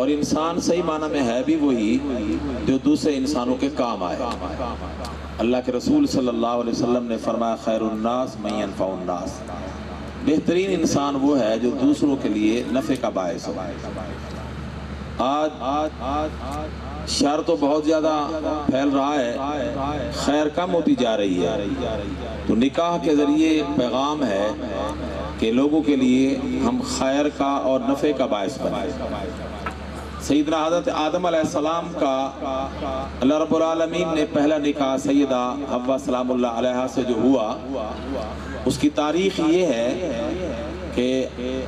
اور انسان صحیح معنی میں ہے بھی وہی جو دوسرے انسانوں کے کام آئے۔ اللہ کے رسول صلی اللہ علیہ وسلم نے فرمایا خیر الناس من ينفع الناس، بہترین انسان وہ ہے جو دوسروں کے لیے نفع کا باعث ہو۔ آج شر تو بہت زیادہ پھیل رہا ہے، خیر کم ہوتی جا رہی ہے، تو نکاح کے ذریعے ایک پیغام ہے کہ لوگوں کے لیے ہم خیر کا اور نفع کا باعث بنیں۔ سیدنا حضرت آدم علیہ السلام کا اللہ رب العالمین نے پہلا نکاح سیدہ حوا سلام اللہ علیہا سے جو ہوا، اس کی تاریخ یہ ہے کہ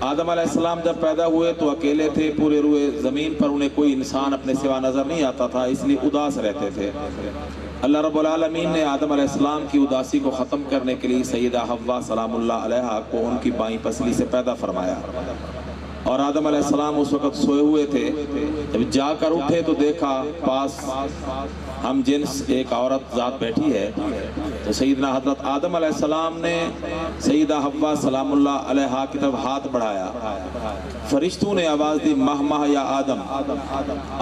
آدم علیہ السلام جب پیدا ہوئے تو اکیلے تھے، پورے روئے زمین پر انہیں کوئی انسان اپنے سوا نظر نہیں آتا تھا، اس لیے اداس رہتے تھے۔ اللہ رب العالمین نے آدم علیہ السلام کی اداسی کو ختم کرنے کے لیے سیدہ حوا سلام اللہ علیہا کو ان کی بائیں پسلی سے پیدا فرمایا، اور آدم علیہ السلام اس وقت سوئے ہوئے تھے۔ جب جا کر اٹھے تو دیکھا پاس ہم جنس ایک عورت ذات بیٹھی ہے، تو سیدنا حضرت آدم علیہ السلام نے سیدہ حوا سلام اللہ علیہا کی طرف ہاتھ بڑھایا، فرشتوں نے آواز دی ماہ ماہ یا آدم،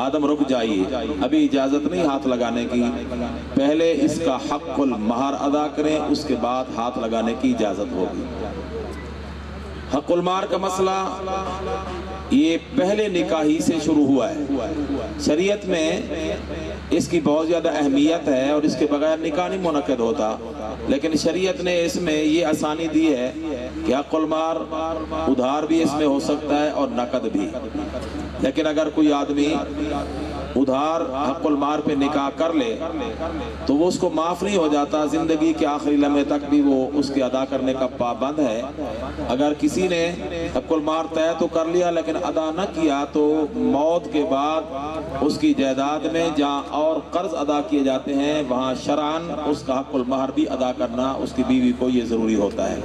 آدم رک جائیے، ابھی اجازت نہیں ہاتھ لگانے کی، پہلے اس کا حق المہر ادا کریں، اس کے بعد ہاتھ لگانے کی اجازت ہوگی۔ حق المہر کا مسئلہ یہ پہلے نکاح ہی سے شروع ہوا ہے۔ شریعت میں اس کی بہت زیادہ اہمیت ہے اور اس کے بغیر نکاح نہیں منعقد ہوتا، لیکن شریعت نے اس میں یہ آسانی دی ہے کہ حق المہر ادھار بھی اس میں ہو سکتا ہے اور نقد بھی، لیکن اگر کوئی آدمی ادھار حق المہر پہ نکاح کر لے تو وہ اس کو معاف نہیں ہو جاتا، زندگی کے آخری لمحے تک بھی وہ اس کے ادا کرنے کا پابند ہے۔ اگر کسی نے حق المہر طے تو کر لیا لیکن ادا نہ کیا تو موت کے بعد اس کی جائیداد میں جہاں اور قرض ادا کیے جاتے ہیں وہاں شرعاً اس کا حق المہر بھی ادا کرنا اس کی بیوی کو یہ ضروری ہوتا ہے،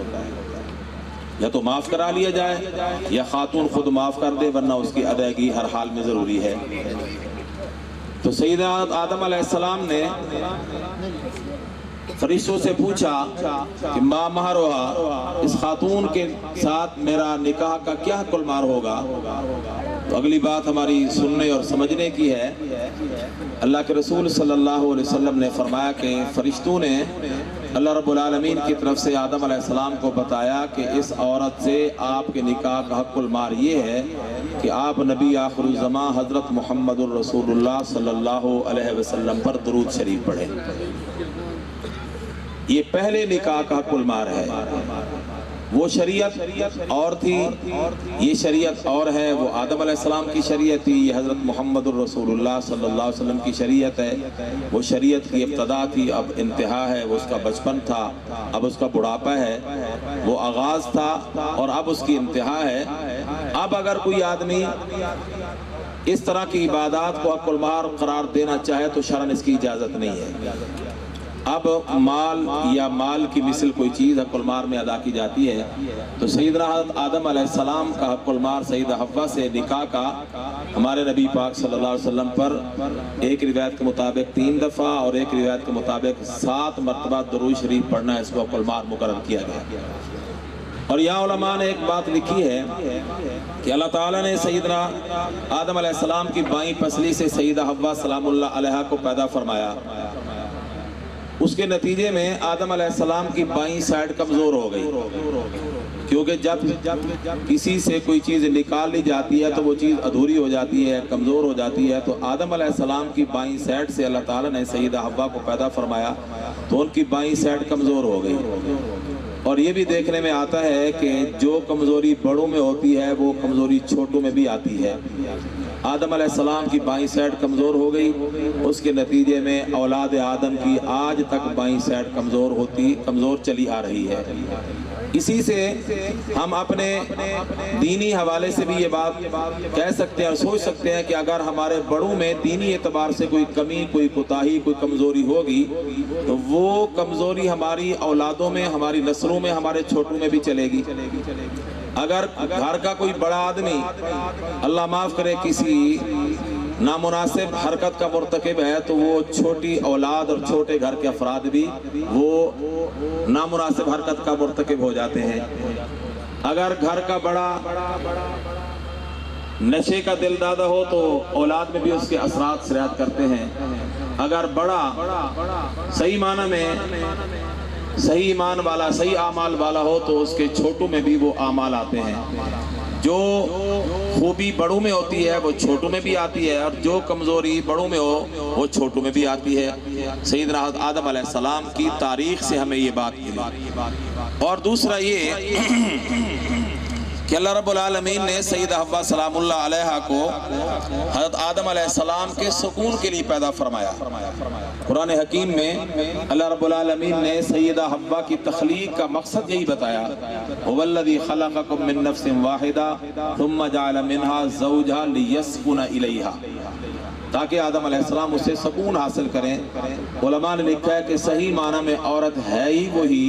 یا تو معاف کرا لیا جائے یا خاتون خود معاف کر دے، ورنہ اس کی ادائیگی ہر حال میں ضروری ہے۔ تو سیدنا آدم علیہ السلام نے فرشتوں سے پوچھا کہ ما مہرها، اس خاتون کے ساتھ میرا نکاح کا کیا حق المہر ہوگا؟ تو اگلی بات ہماری سننے اور سمجھنے کی ہے۔ اللہ کے رسول صلی اللہ علیہ وسلم نے فرمایا کہ فرشتوں نے اللہ رب العالمین کی طرف سے آدم علیہ السلام کو بتایا کہ اس عورت سے آپ کے نکاح کا حق المہر یہ ہے کہ آپ نبی آخر الزمان حضرت محمد الرسول اللہ صلی اللہ علیہ وسلم پر درود شریف پڑھیں۔ یہ پہلے نکاح کا حق المہر ہے۔ وہ شریعت اور تھی، یہ شریعت اور ہے، وہ آدم علیہ السلام کی شریعت تھی، یہ حضرت محمد الرسول اللہ صلی اللہ علیہ وسلم کی شریعت ہے۔ وہ شریعت کی ابتدا تھی، اب انتہا ہے، وہ اس کا بچپن تھا، اب اس کا بڑھاپا ہے، وہ آغاز تھا اور اب اس کی انتہا ہے۔ اب اگر کوئی آدمی اس طرح کی عبادات کو حق المہر قرار دینا چاہے تو شرعاً اس کی اجازت نہیں ہے۔ اب مال یا مال کی مثل کوئی چیز حق المہر میں ادا کی جاتی ہے، تو سیدنا حضرت آدم علیہ السلام کا حق المہر سیدہ حوا سے نکاح کا ہمارے نبی پاک صلی اللہ علیہ وسلم پر ایک روایت کے مطابق 3 دفعہ اور ایک روایت کے مطابق 7 مرتبہ درود شریف پڑھنا ہے، اس کو حق المہر مقرر کیا گیا۔ اور یہاں علماء نے ایک بات لکھی ہے کہ اللہ تعالیٰ نے سیدنا آدم علیہ السلام کی بائیں پسلی سے سیدہ حوا سلام اللہ علیہا کو پیدا فرمایا، اس کے نتیجے میں آدم علیہ السلام کی بائیں سائڈ کمزور ہو گئی، کیونکہ جب کسی سے کوئی چیز نکال لی جاتی ہے تو وہ چیز ادھوری ہو جاتی ہے، کمزور ہو جاتی ہے۔ تو آدم علیہ السلام کی بائیں سائڈ سے اللہ تعالیٰ نے سیدہ حوا کو پیدا فرمایا تو ان کی بائیں سائڈ کمزور ہو گئی۔ اور یہ بھی دیکھنے میں آتا ہے کہ جو کمزوری بڑوں میں ہوتی ہے وہ کمزوری چھوٹوں میں بھی آتی ہے۔ آدم علیہ السلام کی بائیں سائڈ کمزور ہو گئی، اس کے نتیجے میں اولاد آدم کی آج تک بائیں سائڈ کمزور چلی آ رہی ہے۔ اسی سے ہم اپنے دینی حوالے سے بھی یہ بات کہہ سکتے ہیں اور سوچ سکتے ہیں کہ اگر ہمارے بڑوں میں دینی اعتبار سے کوئی کمی، کوئی کوتاہی، کوئی کمزوری ہوگی تو وہ کمزوری ہماری اولادوں میں، ہماری نسلوں میں، ہمارے چھوٹوں میں بھی چلے گی۔ اگر گھر کا کوئی بڑا آدمی اللہ معاف کرے کسی نامناسب حرکت کا مرتکب ہے تو وہ چھوٹی اولاد اور چھوٹے گھر کے افراد بھی وہ نامناسب حرکت کا مرتکب ہو جاتے ہیں۔ اگر گھر کا بڑا نشے کا دل دادا ہو تو اولاد میں بھی اس کے اثرات سرایت کرتے ہیں. اگر بڑا صحیح معنی میں صحیح ایمان والا صحیح اعمال والا ہو تو اس کے چھوٹوں میں بھی وہ اعمال آتے ہیں. جو خوبی بڑوں میں ہوتی ہے وہ چھوٹوں میں بھی آتی ہے، اور جو کمزوری بڑوں میں ہو وہ چھوٹوں میں بھی آتی ہے. سیدنا آدم علیہ السلام کی تاریخ سے ہمیں یہ بات ملی. اور دوسرا یہ کہ اللہ رب العالمین نے سیدہ حوا سلام اللہ علیہا کو حضرت آدم علیہ السلام کے سکون کے لیے پیدا فرمایا. قرآن حکیم میں اللہ رب العالمین نے سیدہ حوا کی تخلیق کا مقصد یہی بتایا، وَالَّذِي خَلَقَكُم مِّن نَّفْسٍ وَاحِدَةٍ ثُمَّ جَعَلَ مِنْهَا زَوْجَهَا لِيَسْكُنَ إِلَيْهَا، تاکہ آدم علیہ السلام اس سے سکون حاصل کریں. علماء نے لکھا ہے کہ صحیح معنی میں عورت ہے ہی وہی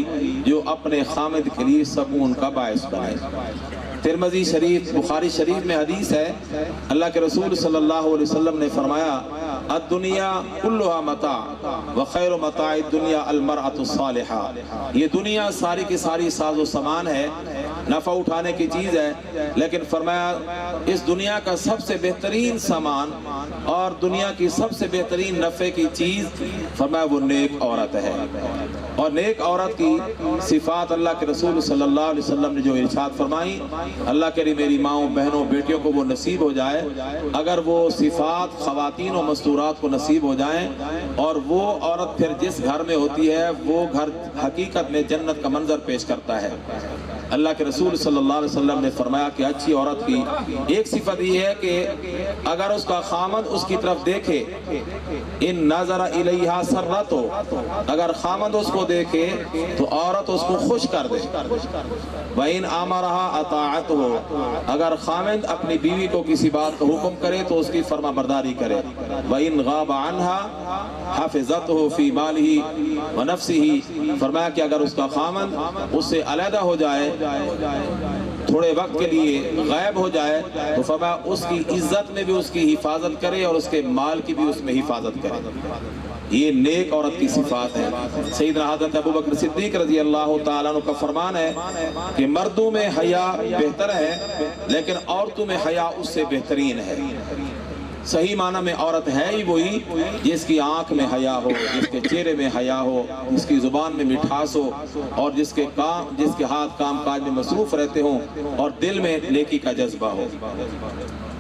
جو اپنے خامد کے لیے سکون کا باعث بنے. ترمذی شریف بخاری شریف میں حدیث ہے، اللہ کے رسول صلی اللہ علیہ وسلم نے فرمایا، الدنیا کلها متاع وخیر متاع الدنیا المرأة الصالحہ. یہ دنیا ساری کی ساری ساز و سامان ہے، نفع اٹھانے کی چیز ہے، لیکن فرمایا اس دنیا کا سب سے بہترین سامان اور دنیا کی سب سے بہترین نفع کی چیز فرمایا وہ نیک عورت ہے. اور نیک عورت کی صفات اللہ کے رسول صلی اللہ علیہ وسلم نے جو ارشاد فرمائی، اللہ کرے میری ماؤں بہنوں بیٹیوں کو وہ نصیب ہو جائے اگر وہ صفات خواتین و مستورات کو نصیب ہو جائیں، اور وہ عورت پھر جس گھر میں ہوتی ہے وہ گھر حقیقت میں جنت کا منظر پیش کرتا ہے. اللہ کے رسول صلی اللہ علیہ وسلم نے فرمایا کہ اچھی عورت کی ایک صفت یہ ہے کہ اگر اس کا خامد اس کی طرف دیکھے، ان نظر الیہا سرت ہو، اگر خامد اس کو دیکھے تو عورت اس کو خوش کر دے. وَإِنْ آمَرَهَا اطاعت ہو، اگر خامد اپنی بیوی کو کسی بات کا حکم کرے تو اس کی فرما برداری کرے. وَإِنْ غَابَ عَنْهَا حَفِظَتْهُ فِي مَالِهِ وَنَفْسِهِ، فرمایا کہ اگر اس کا خامد اس سے علیحدہ ہو جائے، تھوڑے وقت کے لیے غائب ہو جائے، تو فرمایا اس کی عزت میں بھی اس کی حفاظت کرے اور اس کے مال کی بھی اس میں حفاظت کرے. یہ نیک عورت کی صفات ہے. سیدنا حضرت ابو بکر صدیق رضی اللہ تعالیٰ عنہ کا فرمان ہے کہ مردوں میں حیا بہتر ہے لیکن عورتوں میں حیا اس سے بہترین ہے. صحیح معنی میں عورت ہے ہی وہی جس کی آنکھ میں حیا ہو، جس کے چہرے میں حیا ہو، جس کی زبان میں مٹھاس ہو، اور جس کے ہاتھ کام کاج میں مصروف رہتے ہوں اور دل میں نیکی کا جذبہ ہو.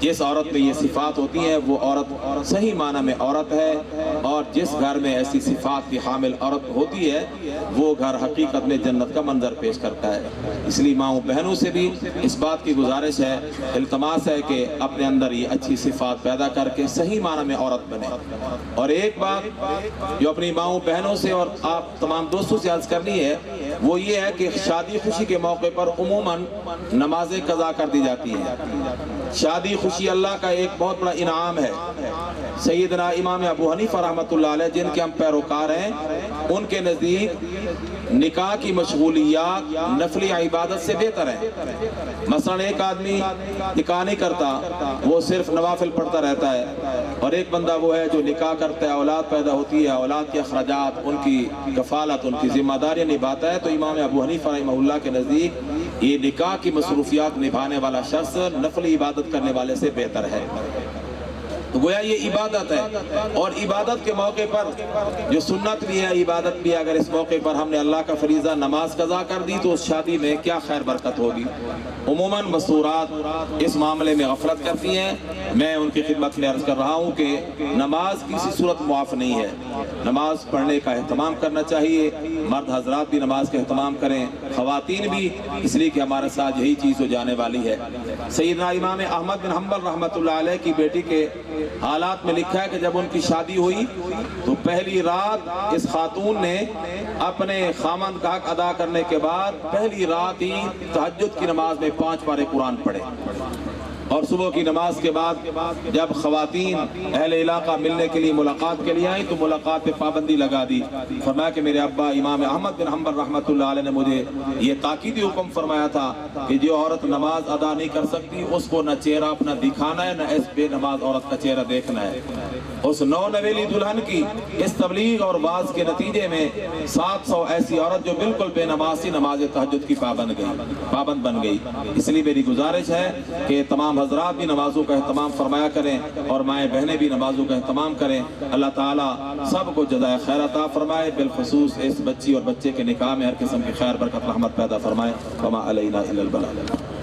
جس عورت میں یہ صفات ہوتی ہیں وہ عورت صحیح معنی میں عورت ہے، اور جس گھر میں ایسی صفات کی حامل عورت ہوتی ہے وہ گھر حقیقت میں جنت کا منظر پیش کرتا ہے. اس لیے ماؤں بہنوں سے بھی اس بات کی گزارش ہے، التماس ہے کہ اپنے اندر یہ اچھی صفات پیدا کر کے صحیح معنی میں عورت بنے. اور ایک بات جو اپنی ماؤں بہنوں سے اور آپ تمام دوستوں سے عرض کرنی ہے وہ یہ ہے کہ شادی خوشی کے موقع پر عموماً نمازیں قضا کر دی جاتی ہیں. شادی خوشی اللہ کا ایک بہت بڑا انعام ہے. سیدنا امام ابو حنیفہ رحمۃ اللہ علیہ جن کے ہم پیروکار ہیں، ان کے نزدیک نکاح کی مشغولیات نفلی عبادت سے بہتر ہیں. مثلا ایک آدمی نکاح نہیں کرتا، وہ صرف نوافل پڑھتا رہتا ہے، اور ایک بندہ وہ ہے جو نکاح کرتا ہے، اولاد پیدا ہوتی ہے، اولاد کے اخراجات، ان کی کفالت، ان کی ذمہ داریاں نبھاتا ہے. تو امام ابو حنیفہ رحمہ اللہ کے نزدیک یہ نکاح کی مصروفیات نبھانے والا شخص نفلی عبادت کرنے والے سے بہتر ہے. تو گویا یہ عبادت ہے، اور عبادت کے موقع پر جو سنت بھی ہے عبادت بھی ہے. اگر اس موقع پر ہم نے اللہ کا فریضہ نماز قضا کر دی تو اس شادی میں کیا خیر برکت ہوگی. عموماً مستورات اس معاملے میں غفلت کرتی ہیں. میں ان کی خدمت میں عرض کر رہا ہوں کہ نماز کسی صورت معاف نہیں ہے. نماز پڑھنے کا اہتمام کرنا چاہیے. مرد حضرات بھی نماز کا اہتمام کریں، خواتین بھی، اس لیے کہ ہمارے ساتھ یہی چیز ہو جانے والی ہے. سیدنا امام احمد بن حنبل رحمۃ اللہ علیہ کی بیٹی کے حالات میں لکھا ہے کہ جب ان کی شادی ہوئی تو پہلی رات اس خاتون نے اپنے خامند کا حق ادا کرنے کے بعد پہلی رات ہی تہجد کی نماز میں 5 پارے قرآن پڑھے، اور صبح کی نماز کے بعد جب خواتین اہل علاقہ ملنے کے لیے ملاقات کے لیے آئیں تو ملاقات پہ پابندی لگا دی. فرمایا کہ میرے ابا امام احمد بن حنبل رحمۃ اللہ علیہ نے مجھے یہ تاکیدی حکم فرمایا تھا کہ جو عورت نماز ادا نہیں کر سکتی اس کو نہ چہرہ اپنا دکھانا ہے، نہ اس بے نماز عورت کا چہرہ دیکھنا ہے. اس نو نویلی دلہن کی اس تبلیغ اور واعظ کے نتیجے میں 700 ایسی عورت جو بالکل بے نماز تھی نماز تہجد کی پابند بن گئی. اس لیے میری گزارش ہے کہ تمام حضرات بھی نمازوں کا اہتمام فرمایا کریں اور مائیں بہنیں بھی نمازوں کا اہتمام کریں۔ اللہ تعالیٰ سب کو جزائے خیر عطا فرمائے، بالخصوص اس بچی اور بچے کے نکاح میں ہر قسم کی خیر برکت رحمت پیدا فرمائے۔ وما علینا الا البلاغ۔